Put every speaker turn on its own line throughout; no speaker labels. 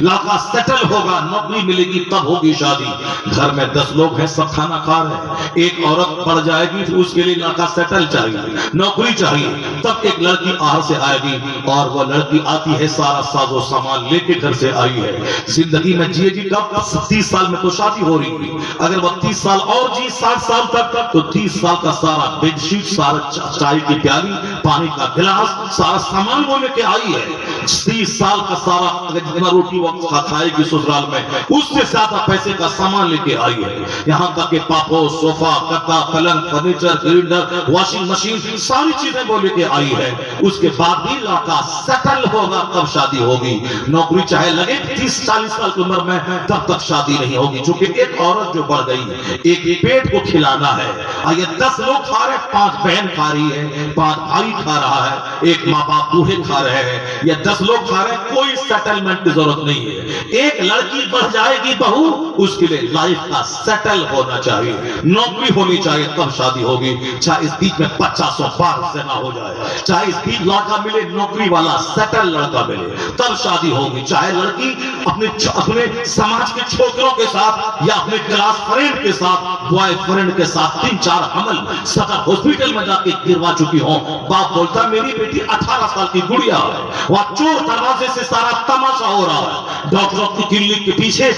لڑکا سیٹل ہوگا، نوکری ملے گی تب ہوگی شادی۔ گھر میں 10 لوگ ہیں، سب کھانا کھا رہے ہیں، ایک عورت پڑ جائے گی تو اس کے لیے لڑکا سیٹل چاہیے، نوکری چاہیے، تب ایک لڑکی آہر سے آئے گی، اور وہ لڑکی آتی ہے سارا ساز و سامان لے کے گھر سے آئی ہے۔ زندگی میں جیے گی کب؟ 30 سال میں تو شادی ہو رہی تھی، اگر وہ 30 سال اور جی 60 سال تک تو 30 سال کا سارا بیڈ شیٹ، سارا چائے کی پیالی، پانی کا گلاس، سارا سامان وہ لے کے آئی ہے۔ 30 سال کا سارا اگر جتنا روٹی وہ کھائے گی سسرال میں، اس سے زیادہ پیسے کا سامان لے کے آئی ہے، یہاں تک کہ پاپو، صوفہ، گدا، پلنگ، فرنیچر، گرائنڈر، واشنگ مشین، ساری چیزیں وہ لے کے آئی ہے۔ اس کے بعد بھی لڑکا سیٹل ہوگا تب شادی ہوگی۔ نوکری چاہے لگے 30-40 سال کی عمر میں، تب تک شادی نہیں ہوگی، چونکہ ایک عورت جو بڑھ گئی ہے، ایک پیٹ کو کھلانا ہے۔ یہ 10 لوگ کھا رہے، 5 بہن کھا رہی ہے، 5 بھائی کھا رہا ہے، ایک ماں باپ بوڑھے کھا رہے ہیں، یا 10 لوگ کھا رہے ہیں، کوئی سیٹلمنٹ کی ضرورت نہیں ہے۔ ایک لڑکی بڑھ جائے گی بہو، اس کے لیے لائف کا سیٹل ہونا چاہیے، نوکری ہونی چاہیے تب شادی ہوگی۔ چاہے اس بیچ میں 50 بار زنا ہو جائے، چاہے اس بیچ لڑکا ملے نوکری والا سیٹل لڑکا ملے تب شادی ہوگی۔ چاہے لڑکی اپنے سماج کے چھوکروں کے ساتھ یا اپنے کلاس فرینڈ کے ساتھ، بوائے فرینڈ کے ساتھ 3-4 حمل صدر ہاسپٹل میں جا کے گروا چکی ہوں، باپ بولتا میری بیٹی 18 سال کی گڑیا ہے، وہاں چور دروازے سے سارا تماشا ہو رہا ہے، ڈاکٹروں کی کلینک کے پیچھے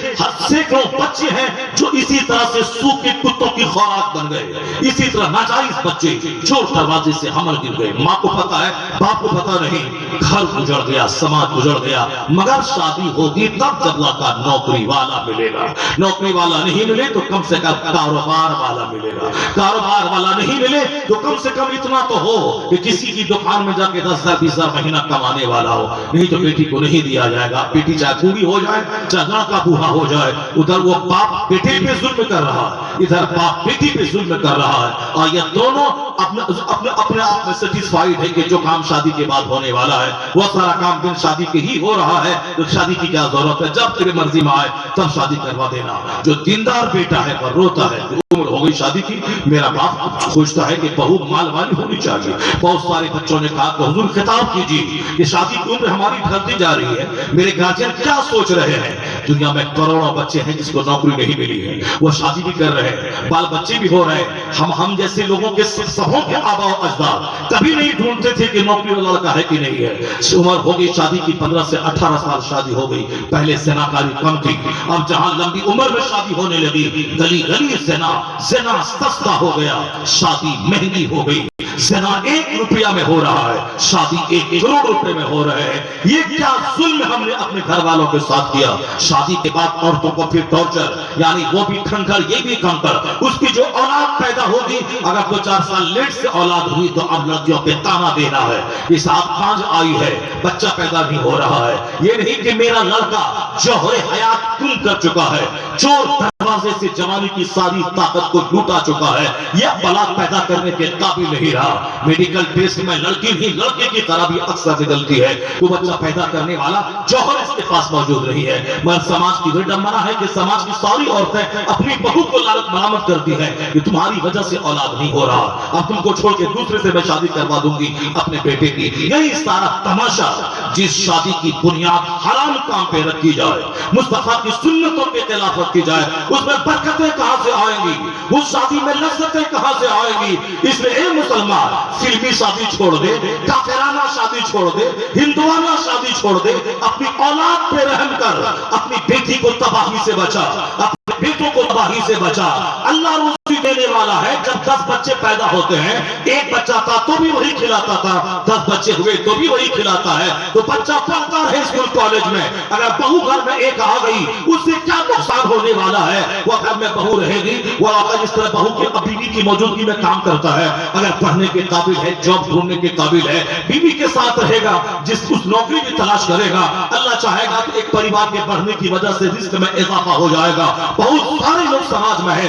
سینکڑوں بچے ہیں جو اسی طرح سے سوکھ کے کتوں کی خوراک بن گئے، اسی طرح ناجائز بچے چور دروازے سے حمل گر گئے۔ ماں کو پتا ہے، باپ کو پتا نہیں، گھر گزر گیا، سماج گزر گیا۔ مگر شادی ہوگی تب جب لڑکا نوکری والا ملے گا، نوکری والا نہیں ملے تو کم سے کم کاروبار والا ملے گا، کاروبار والا نہیں ملے تو کم سے کم اتنا تو ہو کہ کسی کی دکان میں جا کے 10,000-20,000 مہینہ کمانے والا ہو، نہیں تو بیٹی کو نہیں دیا جائے گا۔ بیٹی چاہے بوڑھی ہو جائے، چاہے لڑکا بوڑھا ہو جائے، ادھر وہ باپ بیٹے پہ ظلم کر رہا ہے، ادھر باپ بیٹی پہ ظلم کر رہا ہے، اور یہ دونوں اپنے آپ میں سیٹسفائیڈ ہے کہ جو کام شادی کے بعد ہونے والا ہے وہ سارا کام بن شادی کے ہی ہو رہا ہے، تو شادی کی کیا ضرورت ہے؟ جب تیرے مرضی میں آئے تب شادی کروا دینا۔ جو دیندار بیٹا ہے وہ روتا ہے، عمر ہو گئی شادی کی، میرا باپ سوچتا ہے کہ بہو مال والی ہونی چاہیے۔ بہت سارے بچوں نے کہا کہ حضور خطاب کیجیے کہ شادی کی عمر ہماری ڈھلتی جا رہی ہے، میرے گارجین کیا سوچ رہے ہیں؟ دنیا میں کروڑوں بچے ہیں جس کو نوکری نہیں ملی ہے، وہ شادی بھی کر رہے ہیں، بال بچے بھی ہو رہے ہیں۔ ہم جیسے لوگوں کے سبوں کے آباء و اجداد کبھی نہیں ڈھونڈتے تھے کہ نوکری والا لڑکا ہے کہ نہیں ہے۔ عمر ہو گئی شادی کی، 15 سے 18 سال شادی ہو گئی، پہلے زناکاری کم تھی، اب جہاں لمبی عمر میں شادی ہونے لگی، گلی گلی زنا سستا ہو گیا، شادی مہنگی ہو گئی۔ زنا 1 روپیہ میں ہو رہا ہے، شادی 1 کروڑ روپے میں ہو رہے ہیں۔ یہ کیا ظلم ہم نے اپنے گھر والوں کے ساتھ کیا؟ شادی کے بعد عورتوں کو پھر ٹارچر، یعنی وہ بھی کھنکر یہ بھی کھنکر۔ اس کی جو اولاد پیدا ہوگی، اگر 2-4 سال لیٹ سے اولاد ہوئی تو اب لڑکیوں پہ تانا دینا ہے، اس ساتھ 5 آئی ہے، بچہ پیدا نہیں ہو رہا ہے۔ یہ نہیں کہ میرا لڑکا جوہر حیات گم کر چکا ہے، چور دروازے سے جوانی کی ساری طاقت کو لوٹا چکا ہے، یہ اولاد پیدا کرنے کے قابل نہیں رہا۔ میڈیکل ٹیسٹ میں لڑکی بھی لڑکے کی طرح بھی اکثر نکلتی ہے، تو بچہ پیدا کرنے والا جوہر اس کے پاس موجود نہیں ہے۔ مگر سماج کی وڈمبنا ہے کہ سماج کی ساری عورتیں اپنی بہو کو لالت ملامت کرتی ہیں کہ تمہاری وجہ سے اولاد نہیں ہو رہا، اب تم کو چھوڑ کے دوسرے سے میں شادی کروا دوں گی اپنے بیٹے کی۔ یہی سارا تماشا، جس شادی کی بنیاد حرام کام پہ رکھی جائے، مصطفیٰ کی سنتوں کے خلاف رکھی جائے، اس میں برکتیں کہاں سے آئیں گی؟ اس شادی میں لذتیں کہاں سے آئیں گی؟ اس لیے اے مسلمان، فلمی شادی چھوڑ دے، کافرانہ شادی چھوڑ دے، ہندوانہ شادی چھوڑ دے، اپنی اولاد پہ رحم کر، اپنی بیٹی کو تباہی سے بچا، اپنے بیٹوں کو تباہی سے بچا۔ اللہ روزی دینے والا ہے۔ جب 10 بچے پیدا ہوتے ہیں، 1 بچہ تھا تو بھی وہی کھلاتا تھا، 10 بچے ہوئے تو بھی وہی کھلاتا ہے، تو بچہ پڑھتا ہے اسکول کالج میں۔ اگر بہو گھر میں 1 آ گئی، اس سے کیا نقصان ہونے والا ہے؟ وہ گھر میں بہو رہے گی، وہ آقا جس طرح بہو کے بیوی کی موجودگی میں کام کرتا ہے، اگر پڑھنے کے قابل ہے، جاب ڈھونڈنے کے قابل ہے، بیوی کے ساتھ رہے گا، جس اس نوکری بھی تلاش کرے گا، اللہ چاہے گا کہ ایک پریوار کے بڑھنے کی وجہ سے رزق میں اضافہ ہو جائے گا۔ بہت سارے لوگ سماج میں ہے،